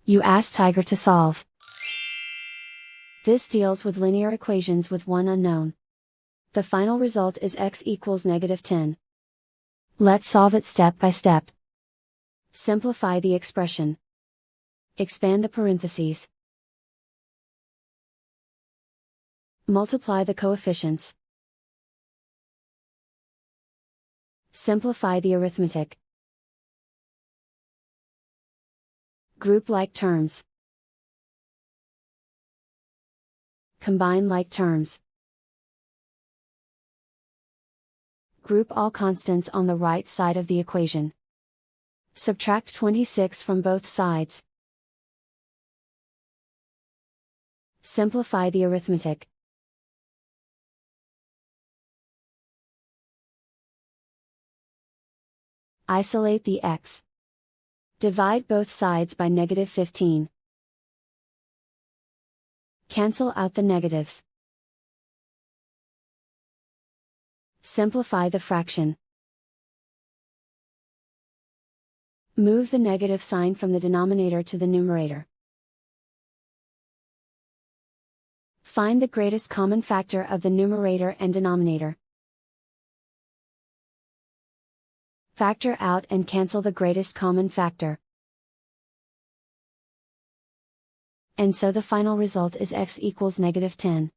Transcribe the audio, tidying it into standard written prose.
You ask Tiger to solve. This deals with linear equations with one unknown. The final result is x equals -10. Let's solve it step by step. Simplify the expression. Expand the parentheses. Multiply the coefficients. Simplify the arithmetic. Group like terms. Combine like terms. Group all constants on the right side of the equation. Subtract 26 from both sides. Simplify the arithmetic. Isolate the x. Divide both sides by -15. Cancel out the negatives. Simplify the fraction. Move the negative sign from the denominator to the numerator. Find the greatest common factor of the numerator and denominator. Factor out and cancel the greatest common factor. And so the final result is x equals -10.